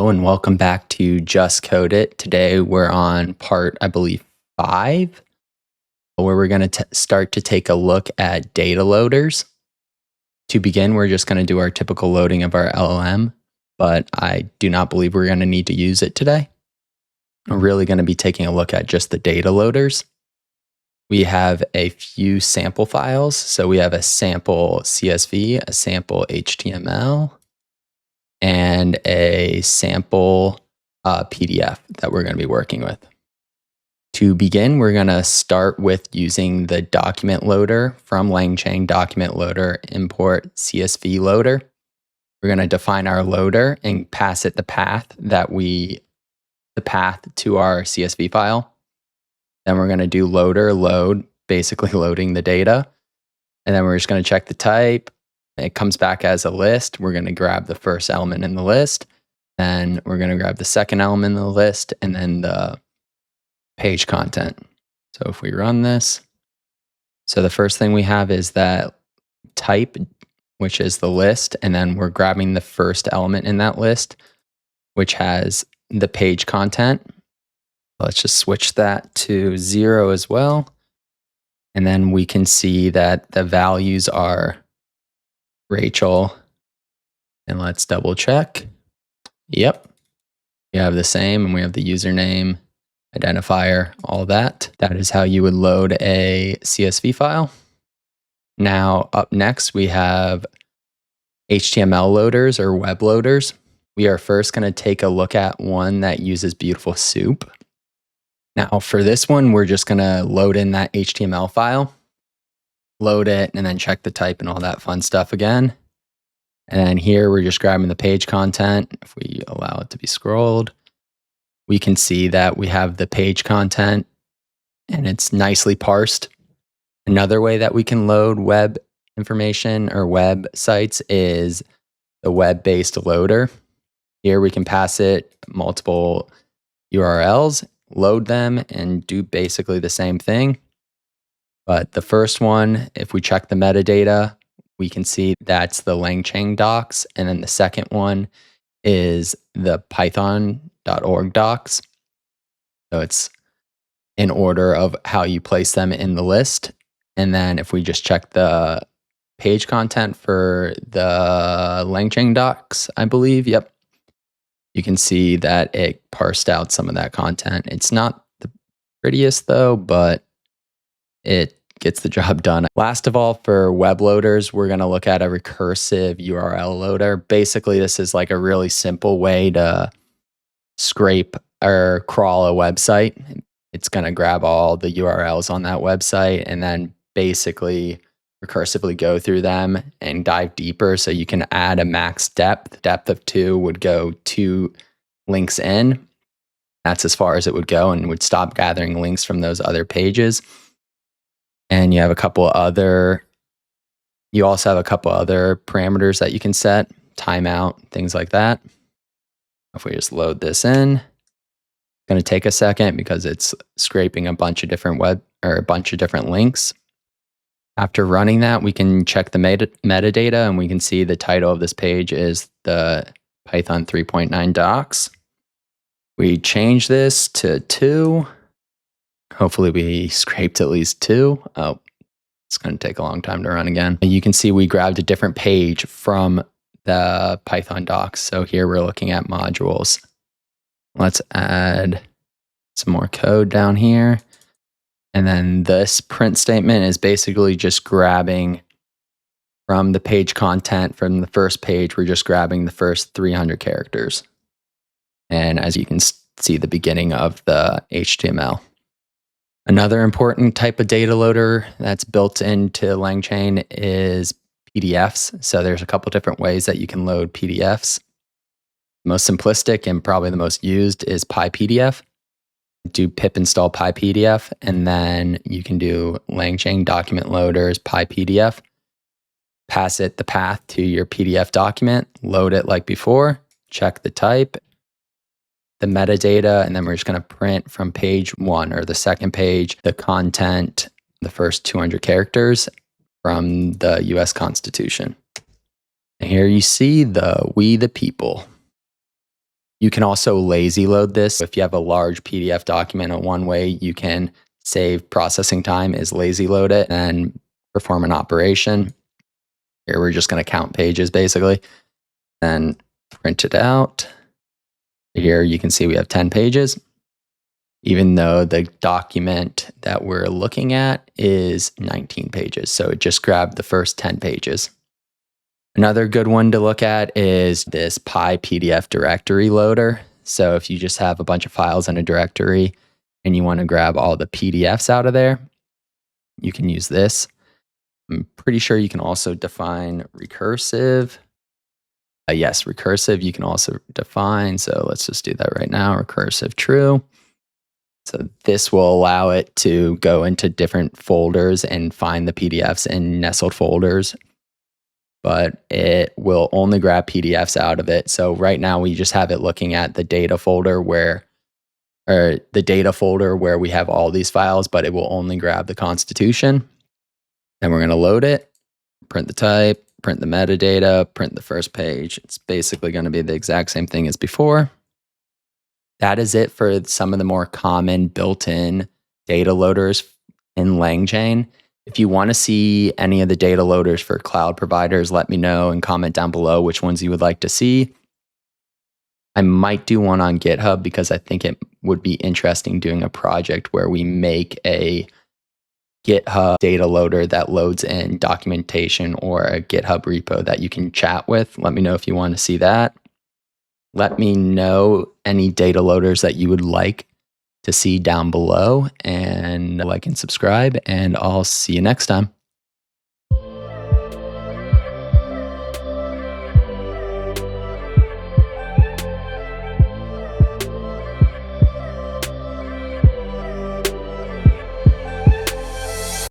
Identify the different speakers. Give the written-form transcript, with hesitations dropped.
Speaker 1: Hello and welcome back to Just Code It. Today we're on part, I believe, 5, where we're going to start to take a look at data loaders. To begin, we're just going to do our typical loading of our LLM, but I do not believe we're going to need to use it today. We're really going to be taking a look at just the data loaders. We have a few sample files. So we have a sample CSV, a sample HTML, and a sample PDF that we're going to be working with. To begin, we're going to start with using the document loader from LangChain DocumentLoader import CSV loader. We're going to define our loader and pass it the path to our CSV file. Then we're going to do loader load, basically loading the data. And then we're just going to check the type. It comes back as a list. We're going to grab the first element in the list. Then we're going to grab the second element in the list and then the page content. So if we run this, so the first thing we have is that type, which is the list. And then we're grabbing the first element in that list, which has the page content. Let's just switch that to 0 as well. And then we can see that the values are Rachel, and let's double check. Yep, we have the same, and we have the username, identifier, all that. That is how you would load a CSV file. Now, up next, we have HTML loaders or web loaders. We are first going to take a look at one that uses Beautiful Soup. Now, for this one, we're just going to load in that HTML file. Load it, and then check the type and all that fun stuff again. And then here we're just grabbing the page content. If we allow it to be scrolled, we can see that we have the page content and it's nicely parsed. Another way that we can load web information or websites is the web-based loader. Here we can pass it multiple URLs, load them, and do basically the same thing. But the first one, if we check the metadata, we can see that's the LangChain docs. And then the second one is the python.org docs. So it's in order of how you place them in the list. And then if we just check the page content for the LangChain docs, I believe, yep, you can see that it parsed out some of that content. It's not the prettiest though, but it gets the job done. Last of all, for web loaders, we're going to look at a recursive URL loader. Basically, this is like a really simple way to scrape or crawl a website. It's going to grab all the URLs on that website and then basically recursively go through them and dive deeper. So you can add a max depth. Depth of 2 would go 2 links in. That's as far as it would go and would stop gathering links from those other pages. And you have you also have a couple other parameters that you can set, timeout, things like that. If we just load this in, it's going to take a second because it's scraping a bunch of different links. After running that, we can check the metadata and we can see the title of this page is the Python 3.9 docs. We change this to 2. Hopefully we scraped at least 2. Oh, it's going to take a long time to run again. You can see we grabbed a different page from the Python docs. So here we're looking at modules. Let's add some more code down here. And then this print statement is basically just grabbing from the page content from the first page. We're just grabbing the first 300 characters. And as you can see, the beginning of the HTML. Another important type of data loader that's built into LangChain is PDFs. So there's a couple different ways that you can load PDFs. The most simplistic and probably the most used is pypdf. Do pip install pypdf, and then you can do LangChain DocumentLoader's pypdf. Pass it the path to your PDF document, load it like before, check the type, the metadata, and then we're just going to print from page 1 or the second page, the content, the first 200 characters from the US Constitution. And here you see the We the People. You can also lazy load this. If you have a large PDF document, one way you can save processing time is lazy load it and perform an operation. Here we're just going to count pages basically and print it out. Here you can see we have 10 pages, even though the document that we're looking at is 19 pages. So it just grabbed the first 10 pages. Another good one to look at is this pypdf directory loader. So if you just have a bunch of files in a directory and you want to grab all the PDFs out of there, you can use this. I'm pretty sure you can also define recursive. Yes, recursive you can also define. So let's just do that right now. Recursive true. So this will allow it to go into different folders and find the PDFs in nestled folders, but it will only grab PDFs out of it. So right now we just have it looking at the data folder where we have all these files, but it will only grab the constitution. Then we're going to load it, print the type, print the metadata, print the first page. It's basically going to be the exact same thing as before. That is it for some of the more common built-in data loaders in LangChain. If you want to see any of the data loaders for cloud providers, let me know and comment down below which ones you would like to see. I might do one on GitHub because I think it would be interesting doing a project where we make a GitHub data loader that loads in documentation or a GitHub repo that you can chat with. Let me know if you want to see that. Let me know any data loaders that you would like to see down below, and like and subscribe, and I'll see you next time.